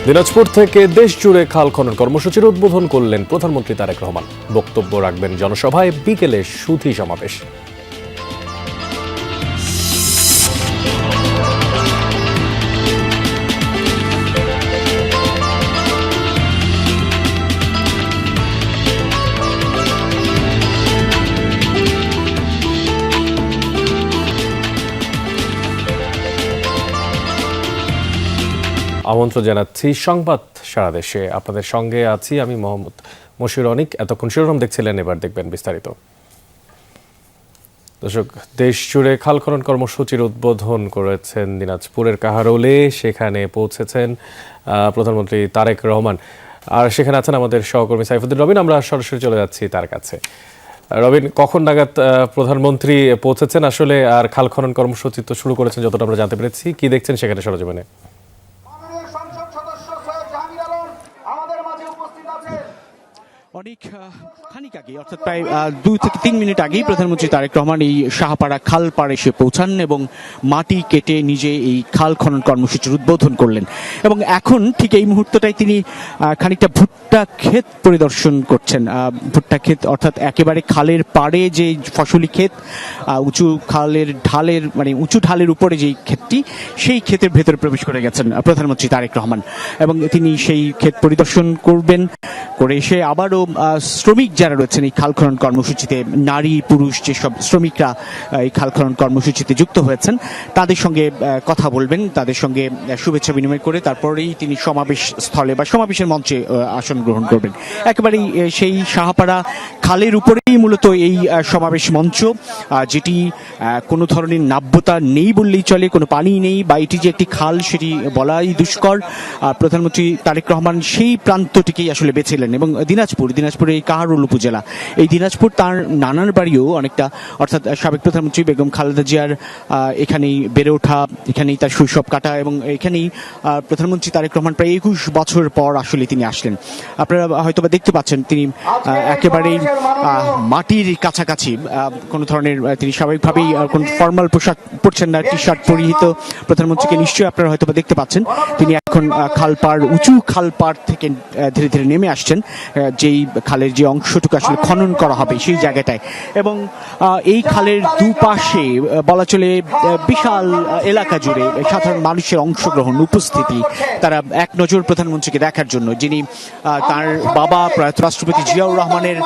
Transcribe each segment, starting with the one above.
দিনাজপুর থেকে দেশ জুড়ে খাল খনন কর্মসূচির উদ্বোধন করলেন প্রধানমন্ত্রী তারেক রহমান। বক্তব্য রাখবেন জনসভায়, বিকেলে সুধী সমাবেশ। আমন্ত্রণ জানাচ্ছি সংবাদ সারা দেশে। আপনাদের সঙ্গে আছি আমি মোহাম্মদ মশিউর অনিক। এতক্ষণ শিরোনাম দেখছিলেন, এবার দেখবেন বিস্তারিত। দর্শক, দেশ জুড়ে খাল খনন কর্মসূচির উদ্বোধন করেছেন দিনাজপুরের কাহারোলে। সেখানে পৌঁছেছেন প্রধানমন্ত্রী তারেক রহমান, আর সেখানে আছেন আমাদের সহকর্মী সাইফুদ্দিন রবিন। আমরা সরাসরি চলে যাচ্ছি তার কাছে। রবিন, কখন নাগাদ প্রধানমন্ত্রী পৌঁছেছেন আসলে, আর খাল খনন কর্মসূচি তো শুরু করেছেন যতটা আমরা জানতে পেরেছি, কি দেখছেন সেখানে সরজমিনে? অনেক খানিক আগে, অর্থাৎ প্রায় 2 থেকে 3 মিনিট আগেই প্রধানমন্ত্রী তারেক রহমান এই শাহপাড়া খাল পাড়ে এসে পৌঁছান এবং মাটি কেটে নিজে এই খাল খনন কর্মসূচির উদ্বোধন করলেন। এবং এখন ঠিক এই মুহূর্তটাই তিনি খানিকটা ভুট্টা ক্ষেত পরিদর্শন করছেন। ভুট্টা ক্ষেত অর্থাৎ একেবারে খালের পাড়ে যে ফসলি ক্ষেত, উঁচু খালের ঢালের উঁচু ঢালের উপরে যেই ক্ষেতটি, সেই ক্ষেতের ভেতরে প্রবেশ করে গেছেন প্রধানমন্ত্রী তারেক রহমান। এবং তিনি সেই ক্ষেত পরিদর্শন করবেন, করে এসে আবারও শ্রমিক যারা রয়েছেন এই খাল খনন কর্মসূচিতে, নারী পুরুষ যেসব শ্রমিকরা এই খাল খনন কর্মসূচিতে যুক্ত হয়েছেন, তাদের সঙ্গে কথা বলবেন, তাদের সঙ্গে শুভেচ্ছা বিনিময় করে তারপরেই তিনি সমাবেশ স্থলে বা সমাবেশের মঞ্চে আসন গ্রহণ করবেন। একেবারেই সেই শাহপাড়া খালের উপরেই মূলত এই সমাবেশ মঞ্চ, যেটি কোনো ধরনের নাব্যতা নেই বললেই চলে, কোনো পানি নেই, বা এটি যে একটি খাল সেটি বলাই দুষ্কর। প্রধানমন্ত্রী তারেক রহমান সেই প্রান্তটিকেই আসলে বেছেলেন। এবং দিনাজপুরের এই কাহারোল উপজেলা, এই দিনাজপুর তার নানার বাড়িও অনেকটা, অর্থাৎ সাবেক প্রধানমন্ত্রী বেগম খালেদা জিয়ার এখানেই বেড়ে ওঠা, এখানেই তার শৈশব কাটা, এবং এখানেই প্রধানমন্ত্রী তারেক রহমান প্রায় 21 বছর পর আসলে তিনি আসলেন। আপনারা হয়তোবা দেখতে পাচ্ছেন তিনি একেবারেই মাটির কাছাকাছি, কোনো ধরনের তিনি স্বাভাবিকভাবেই কোনো ফর্মাল পোশাক পরছেন না, টি শার্ট পরিহিত প্রধানমন্ত্রীকে নিশ্চয়ই আপনারা হয়তোবা দেখতে পাচ্ছেন। তিনি এখন খালপাড়, উঁচু খালপাড় থেকে ধীরে ধীরে নেমে আসছেন, যেই খালের যে অংশটুকু আসলে খনন করা হবে সেই জায়গাটায়। এবং এই খালের দুপাশে বলা চলে বিশাল এলাকা জুড়ে সাধারণ মানুষের অংশগ্রহণ, উপস্থিতি, তারা এক নজর প্রধানমন্ত্রীকে দেখার জন্য, যিনি তার বাবা প্রয়াত রাষ্ট্রপতি জিয়াউর রহমানের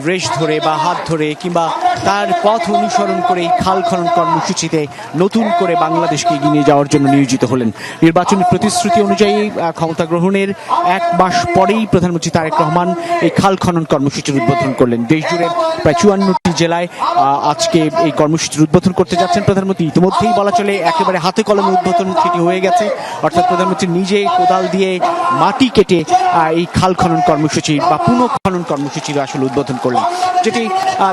রেশ ধরে বা হাত ধরে কিংবা তার পথ অনুসরণ করে এই খাল খনন কর্মসূচিতে নতুন করে বাংলাদেশকে এগিয়ে নিয়ে যাওয়ার জন্য নিয়োজিত হলেন। নির্বাচনী প্রতিশ্রুতি অনুযায়ী ক্ষমতা গ্রহণের 1 মাস পরেই প্রধানমন্ত্রী তারেক রহমান এই খাল খনন কর্মসূচির উদ্বোধন করলেন। দেশ জুড়ে প্রায় 54টি জেলায় আজকে এই কর্মসূচির উদ্বোধন করতে যাচ্ছেন প্রধানমন্ত্রী। ইতিমধ্যেই বলা চলে একেবারে হাতে কলমে উদ্বোধন সেটি হয়ে গেছে, অর্থাৎ প্রধানমন্ত্রী নিজে কোদাল দিয়ে মাটি কেটে এই খাল খনন কর্মসূচি বা পুনঃ খনন কর্মসূচির আসলে উদ্বোধন করলেন, যেটি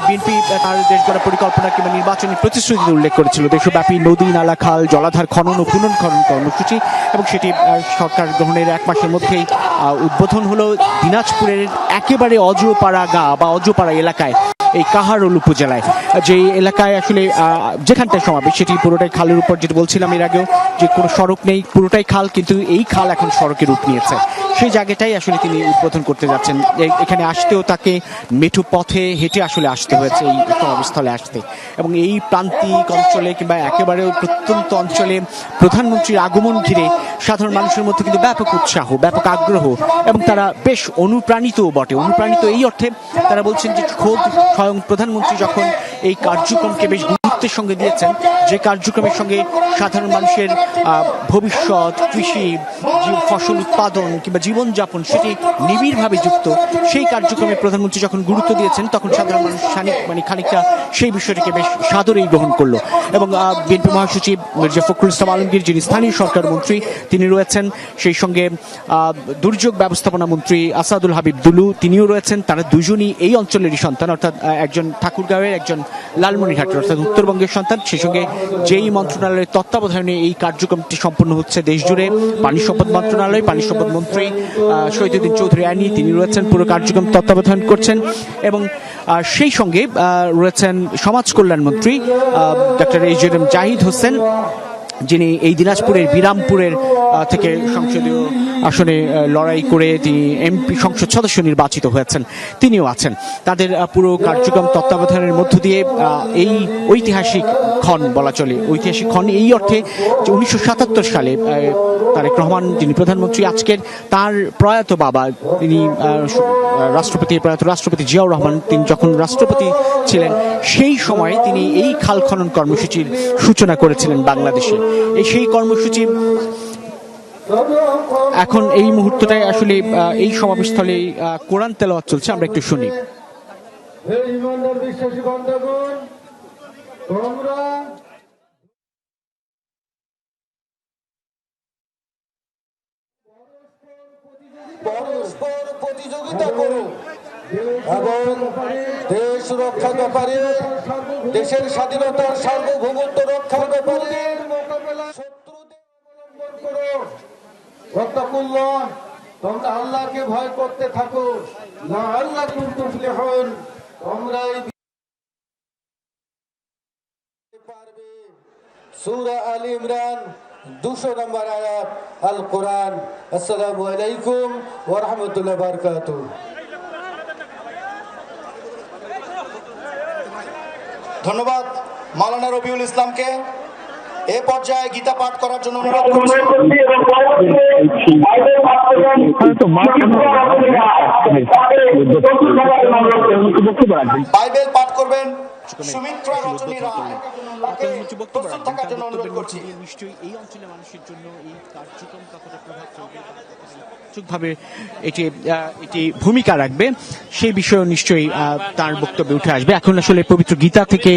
বিএনপি তার দেশ গড়া পরিকল্পনা কিংবা নির্বাচনী প্রতিশ্রুতিতে উল্লেখ করেছিল। দেশব্যাপী নদী, নালা, খাল, জলাধার খনন ও পুনঃখনন কর্মসূচি, এবং সেটি সরকার গ্রহণের 1 মাসের মধ্যেই উদ্বোধন হলো দিনাজপুরের একেবারে অজপাড়া গা বা অজপাড়া এলাকায়, এই কাহারোল উপজেলায়, যে এলাকায় আসলে যেখানটায় সমাবেশ সেটি পুরোটাই খালের উপর। যেটা বলছিলাম এর আগেও, যে কোনো সড়ক নেই, পুরোটাই খাল, কিন্তু এই খাল এখন সড়কের রূপ নিয়েছে। সেই জায়গাটাই আসলে তিনি উদ্বোধন করতে যাচ্ছেন। এখানে আসতেও তাকে মেঠো পথে হেঁটে আসলে আসতে হয়েছে এই সমাবেশস্থলে আসতে। এবং এই প্রান্তিক অঞ্চলে কিংবা একেবারে প্রত্যন্ত অঞ্চলে প্রধানমন্ত্রীর আগমন ঘিরে সাধারণ মানুষের মধ্যে কিন্তু ব্যাপক উৎসাহ, ব্যাপক আগ্রহ, এবং তারা বেশ অনুপ্রাণিতও বটে। অনুপ্রাণিত এই অর্থে তারা বলছেন যে খোদ স্বয়ং প্রধানমন্ত্রী যখন এই কার্যক্রমকে বেশ গুরুত্বের সঙ্গে দিয়েছেন, যে কার্যক্রমের সঙ্গে সাধারণ মানুষের ভবিষ্যৎ, কৃষি, ফসল উৎপাদন কিংবা জীবনযাপন সেটি নিবিড়ভাবে যুক্ত, সেই কার্যক্রমে প্রধানমন্ত্রী যখন গুরুত্ব দিয়েছেন, তখন সাধারণ মানুষ খানিকটা সেই বিষয়টিকে বেশ সাদরেই গ্রহণ করলো। এবং বিএনপি মহাসচিব মির্জা ফখরুল ইসলাম আলমগীর, যিনি স্থানীয় সরকার মন্ত্রী, তিনি রয়েছেন। সেই সঙ্গে দুর্যোগ ব্যবস্থাপনা মন্ত্রী আসাদুল হাবিব দুলু, তিনিও রয়েছেন। তারা দুজনই এই অঞ্চলেরই সন্তান, অর্থাৎ একজন ঠাকুরগাঁওয়ের, একজন লালমনিরহাটের, অর্থাৎ উত্তরবঙ্গের সন্তান। সেই সঙ্গে যেই মন্ত্রণালয়ের তত্ত্বাবধানে এই কার্যক্রমটি সম্পন্ন হচ্ছে দেশ জুড়ে, পানি সম্পদ মন্ত্রণালয়, পানি সম্পদ মন্ত্রী শহীদুদ্দিন চৌধুরী আইনি, তিনি রয়েছেন, পুরো কার্যক্রম তত্ত্বাবধান করছেন। এবং সেই সঙ্গে রয়েছেন সমাজ কল্যাণ মন্ত্রী doctor A J M Zahid Hossain, যিনি এই দিনাজপুরের বিরামপুরের থেকে সংসদীয় আসনে লড়াই করে তিনি এমপি সংসদ সদস্য নির্বাচিত হয়েছেন, তিনিও আছেন। তাদের পুরো কার্যক্রম তত্ত্বাবধানের মধ্য দিয়ে এই ঐতিহাসিক ক্ষণ বলা চলে, ঐতিহাসিক ক্ষণ এই অর্থে যে 1977 সালে তারেক রহমান যিনি প্রধানমন্ত্রী আজকের, তার প্রয়াত বাবা তিনি প্রয়াত রাষ্ট্রপতি জিয়াউর রহমান তিনি যখন রাষ্ট্রপতি ছিলেন সেই সময়ে তিনি এই খাল খনন কর্মসূচির সূচনা করেছিলেন বাংলাদেশে। সেই কর্মসূচি এখন এই মুহূর্তটায় আসলে এই সমাবেশস্থলে কোরআন তেলাওয়াত চলছে, আমরা একটু শুনি। পরস্পর প্রতিযোগিতা করো এবং দেশ রক্ষার ব্যাপারে, দেশের স্বাধীনতার সার্বভৌমত্ব রক্ষার ব্যাপারে শত্রুদের অবলম্বন করো। ওয়াত্তাকুল্লাহ, তোমরা আল্লাহকে ভয় করতে থাকো। লাআল্লাকুম তুফলিহুন, তোমরা পারবে। সূরা আলী ইমরান 200 নম্বর আয়াত, আল কোরআন। আসসালামু আলাইকুম ওয়া রাহমাতুল্লাহি ওয়া বারাকাতুহু। ধন্যবাদ মাওলানা রবিউল ইসলামকে। এ পর্যায়ে গীতা পাঠ করার জন্য অনুরোধ করছি। বাইবেল পাঠ করবেন সুমিত্রা রজনী রায়। প্রস্তুত থাকার জন্য অনুরোধ করছি। নিশ্চয়ই এই অঞ্চলের মানুষের জন্য এই কার্যক্রম কতটা প্রভাব ফেলবে, ভাবে এটি ভূমিকা রাখবে সেই বিষয়ে নিশ্চয়ই তার বক্তব্যে উঠে আসবে। এখন আসলে পবিত্র গীতা থেকে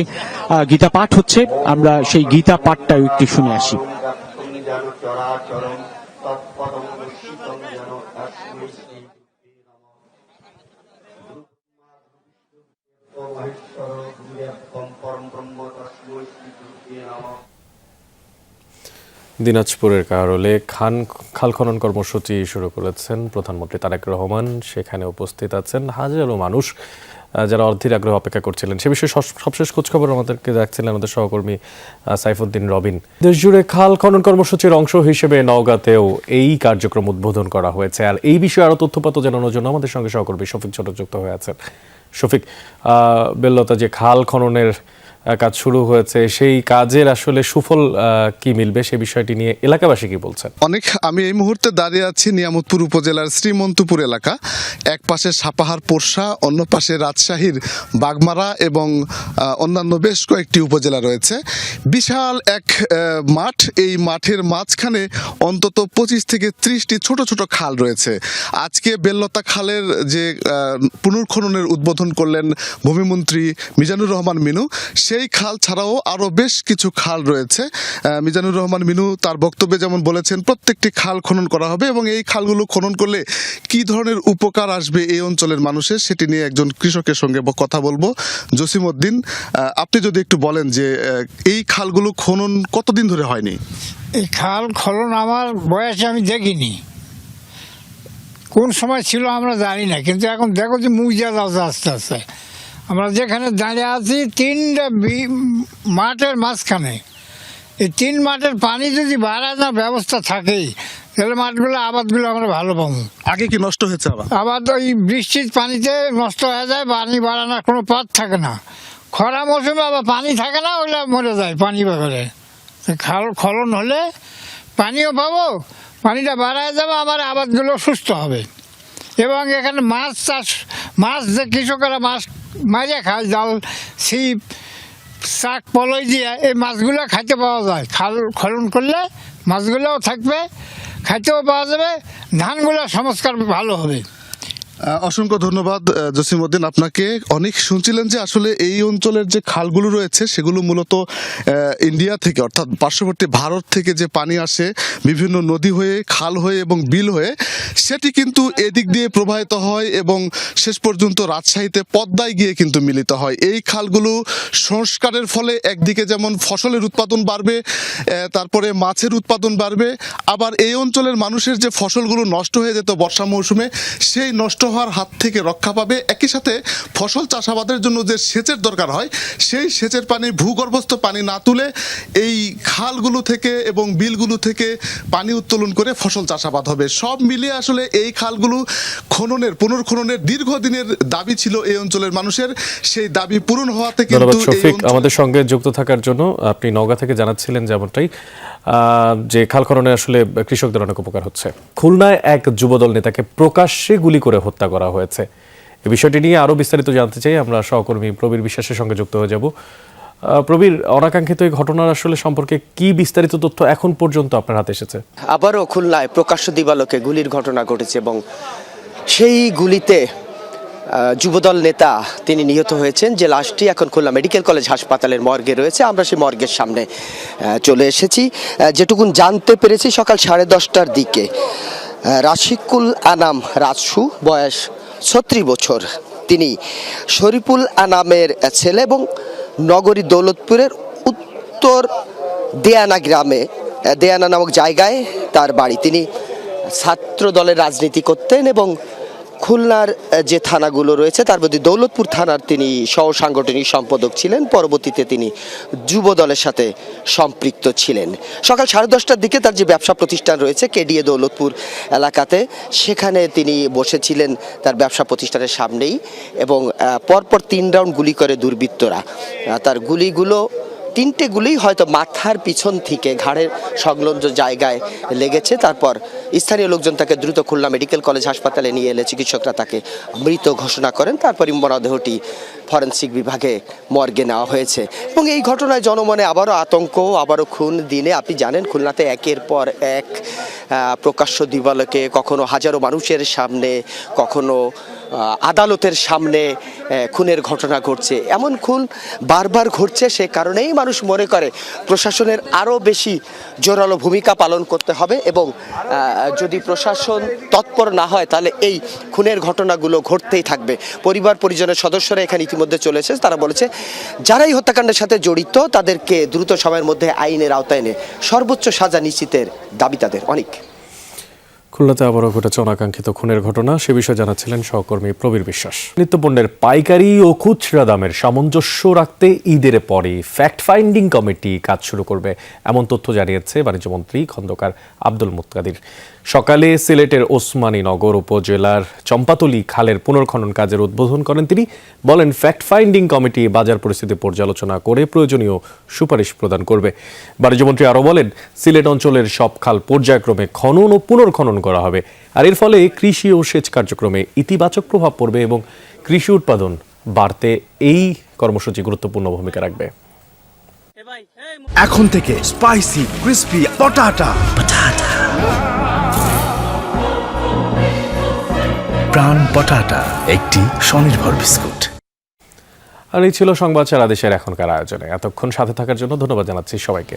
গীতা পাঠ হচ্ছে, আমরা সেই গীতা পাঠটাও একটু শুনে আসি। দিনাজপুরের কাহারোলে খাল খনন কর্মসূচি শুরু করেছেন প্রধানমন্ত্রী তারেক রহমান। সেখানে উপস্থিত আছেন হাজারো মানুষ যারা অধীর আগ্রহ অপেক্ষা করছিলেন। সে বিষয়ে সবশেষ খোঁজখবর আমাদেরকে দেখছিলেন আমাদের সহকর্মী সাইফুদ্দিন রবিন। দেশজুড়ে খাল খনন কর্মসূচির অংশ হিসেবে নওগাঁতেও এই কার্যক্রম উদ্বোধন করা হয়েছে। আর এই বিষয়ে আরও তথ্যপাত জানানোর জন্য আমাদের সঙ্গে সহকর্মী শফিক ছোট যুক্ত হয়ে আছেন। শফিক, বেল্লতা যে খাল খননের কাজ শুরু হয়েছে, সেই কাজের আসলে সুফল কি মিলবে সে বিষয়টি নিয়ে এলাকাবাসী কি বলছেন? আমি এই মুহূর্তে দাঁড়িয়ে আছি নিয়ামতপুর উপজেলার শ্রীমন্তপুর এলাকা। এক পাশে সাপাহার পোরশা, অন্য পাশে রাজশাহীর বাগমারা এবং অন্যান্য বেশ কয়েকটি উপজেলা রয়েছে। বিশাল এক মাঠ, এই মাঠের মাঝখানে অন্তত 25 থেকে 30টি ছোট ছোট খাল রয়েছে। আজকে বেল্লতা খালের যে পুনর্খননের উদ্বোধন করলেন ভূমিমন্ত্রী মিজানুর রহমান মিনু, সেই খাল ছাড়াও আরও বেশ কিছু খাল রয়েছে। মিজানুর রহমান মিনু তার বক্তব্যে যেমন বলেছেন, প্রত্যেকটি খাল খনন করা হবে এবং এই খালগুলো খনন করলে কি ধরনের উপকার আসবে এই অঞ্চলের মানুষের, সেটি নিয়ে একজন কৃষকের সঙ্গে কথা বলবো। জসিমউদ্দিন, আপনি যদি একটু বলেন যে এই খালগুলো খনন কতদিন ধরে হয়নি? এই খাল খনন আমার বয়সে আমি দেখিনি, কোন সময় ছিল আমরা জানি না, কিন্তু এখন দেখো যে মুজিয়া যাচ্ছে আস্তে আস্তে। আমরা যেখানে দাঁড়িয়ে আছি 3টা মাঠের মাঝখানে, এই 3 মাঠের পানি যদি বাড়ানোর ব্যবস্থা থাকেই তাহলে মাঠগুলো আবাদগুলো আমরা ভালো পাবো। আগে কি নষ্ট হয়েছে? আবাদ ওই বৃষ্টির পানিতে নষ্ট হয়ে যায়, পানি বাড়ানোর কোনো পথ থাকে না। খরা মৌসুমে আবার পানি থাকে না, ওইটা মরে যায় পানি ব্যাপারে। খাল খনন হলে পানিও পাবো, পানিটা বাড়ায় যাবে, আমার আবাদগুলো সুস্থ হবে। এবং এখানে মাছ চাষ, মাছ যে কৃষকেরা মাছ মারিয়া খায়, জাল, ছিপ, শাক, পলই দিয়ে এই মাছগুলো খাইতে পাওয়া যায়। খাল খনন করলে মাছগুলোও থাকবে, খাইতেও পাওয়া যাবে, ধানগুলো সংস্কার ভালো হবে। অসংখ্য ধন্যবাদ জসিমউদ্দিন আপনাকে। অনেক শুনছিলেন যে আসলে এই অঞ্চলের যে খালগুলো রয়েছে সেগুলো মূলত ইন্ডিয়া থেকে, অর্থাৎ পার্শ্ববর্তী ভারত থেকে যে পানি আসে বিভিন্ন নদী হয়ে, খাল হয়ে এবং বিল হয়ে, সেটি কিন্তু এদিক দিয়ে প্রবাহিত হয় এবং শেষ পর্যন্ত রাজশাহীতে পদ্মায় গিয়ে কিন্তু মিলিত হয়। এই খালগুলো সংস্কারের ফলে একদিকে যেমন ফসলের উৎপাদন বাড়বে, তারপরে মাছের উৎপাদন বাড়বে, আবার এই অঞ্চলের মানুষের যে ফসলগুলো নষ্ট হয়ে যেত বর্ষা মৌসুমে, সেই নষ্ট হওয়ার হাত থেকে রক্ষা পাবে, একই সাথে ফসল চাষাবাদের জন্য যে সেচের দরকার হয় সেই সেচের পানি, ভূগর্ভস্থ পানি না তুলে এই খালগুলো থেকে এবং বিলগুলো থেকে পানি উত্তোলন করে ফসল চাষাবাদ হবে। সব মিলিয়ে আসলে এই খালগুলো পুনর্খননের দীর্ঘদিনের দাবি ছিল এই অঞ্চলের মানুষের। সেই দাবি পূরণ হওয়াতে ধন্যবাদ কিন্তু শফিক আমাদের সঙ্গে যুক্ত থাকার জন্য। আপনি নওগাঁ থেকে জানাচ্ছিলেন যেমনটাই যে খাল খননে আসলে কৃষকদের অনেক উপকার হচ্ছে। খুলনায় এক যুবদল নেতাকে প্রকাশ্যে গুলি করে হত্যা করা হয়েছে। এই বিষয়টি নিয়ে আরো বিস্তারিত জানতে চাই, আমরা সহকর্মী প্রবীর বিশ্বাসের সঙ্গে যুক্ত হয়ে যাব। প্রবীর, অনাকাঙ্ক্ষিত এই ঘটনার আসলে সম্পর্কে কি বিস্তারিত তথ্য এখন পর্যন্ত আপনার হাতে এসেছে? আবারও খুলনায় প্রকাশ্য দিবালোকে গুলির ঘটনা ঘটেছে এবং সেই গুলিতে যুবদল নেতা তিনি নিহত হয়েছেন, যে লাশটি এখন খুলনা মেডিকেল কলেজ হাসপাতালের মর্গে রয়েছে। আমরা সেই মর্গের সামনে চলে এসেছি। যেটুকুন জানতে পেরেছি সকাল 10:30টার দিকে রাশিকুল আনাম রাজসু, বয়স 36 বছর, তিনি শরীফুল আনামের ছেলে এবং নগরী দৌলতপুরের উত্তর দেয়ানা গ্রামে, দেয়ানা নামক জায়গায় তার বাড়ি। তিনি ছাত্র দলের রাজনীতি করতেন এবং খুলনার যে থানাগুলো রয়েছে তার মধ্যে দৌলতপুর থানার তিনি সহ সাংগঠনিক সম্পাদক ছিলেন। পরবর্তীতে তিনি যুব দলের সাথে সম্পৃক্ত ছিলেন। সকাল 10:30টার দিকে তার যে ব্যবসা প্রতিষ্ঠান রয়েছে কেডিএ দৌলতপুর এলাকাতে, সেখানে তিনি বসেছিলেন তার ব্যবসা প্রতিষ্ঠানের সামনেই এবং পরপর 3 রাউন্ড গুলি করে দুর্বৃত্তরা। তার তিনটে গুলি হয়তো মাথার পিছন থেকে ঘাড়ের সংলগ্ন জায়গায় লেগেছে। তারপর স্থানীয় লোকজন তাকে দ্রুত খুলনা মেডিকেল কলেজ হাসপাতালে নিয়ে এলে চিকিৎসকরা তাকে মৃত ঘোষণা করেন। তারপরই মরদেহটি ফরেনসিক বিভাগে মর্গে নেওয়া হয়েছে এবং এই ঘটনায় জনমনে আবারও আতঙ্ক, আবারও খুন। দিনে আপনি জানেন খুলনাতে একের পর এক প্রকাশ্য দিবালোকে, কখনো হাজারো মানুষের সামনে, কখনো আদালতের সামনে খুনের ঘটনা ঘটছে। এমন খুন বারবার ঘটছে, সে কারণেই মানুষ মনে করে প্রশাসনের আরও বেশি জোরালো ভূমিকা পালন করতে হবে এবং যদি প্রশাসন তৎপর না হয় তাহলে এই খুনের ঘটনাগুলো ঘটতেই থাকবে। পরিবার পরিজনের সদস্যরা এখানে ইতিমধ্যে চলেছে, তারা বলেছে যারাই হত্যাকাণ্ডের সাথে জড়িত তাদেরকে দ্রুত সময়ের মধ্যে আইনের আওতায় এনে সর্বোচ্চ সাজা নিশ্চিতের দাবি তাদের অনেক। খুলনাতে আবারও ঘটেছে অনাকাঙ্ক্ষিত খুনের ঘটনা, সে বিষয়ে জানাচ্ছিলেন সহকর্মী প্রবীর বিশ্বাস। নিত্যপণ্যের পাইকারি ও খুচরা দামের সামঞ্জস্য রাখতে ঈদের পরে ফ্যাক্ট ফাইন্ডিং কমিটি কাজ শুরু করবে, এমন তথ্য জানিয়েছে বাণিজ্যমন্ত্রী খন্দকার আব্দুল মুত্তাদির। সকালে সিলেটের ওসমানীনগর উপজেলার চম্পাতলী খালের পুনর্খনন কাজের উদ্বোধন করেন তিনি। বলেন, ফ্যাক্ট ফাইন্ডিং কমিটি বাজার পরিস্থিতি পর্যালোচনা করে প্রয়োজনীয় সুপারিশ প্রদান করবে। বাণিজ্যমন্ত্রী আরও বলেন, সিলেট অঞ্চলের সব খাল পর্যায়ক্রমে খনন ও পুনর্খনন করা হবে, আর এর ফলে কৃষি ও সেচ কার্যক্রমে ইতিবাচক প্রভাব পড়বে এবং কৃষি উৎপাদন বাড়তে এই কর্মসূচি গুরুত্বপূর্ণ ভূমিকা রাখবে। এখন থেকে স্পাইসি ক্রিস্পি পটাটা প্রাণ পটাটা, একটি স্বনির্ভর বিস্কুট। আর এই ছিল সংবাদ সারা দেশের এখনকার আয়োজনে। এতক্ষণ সাথে থাকার জন্য ধন্যবাদ জানাচ্ছি সবাইকে।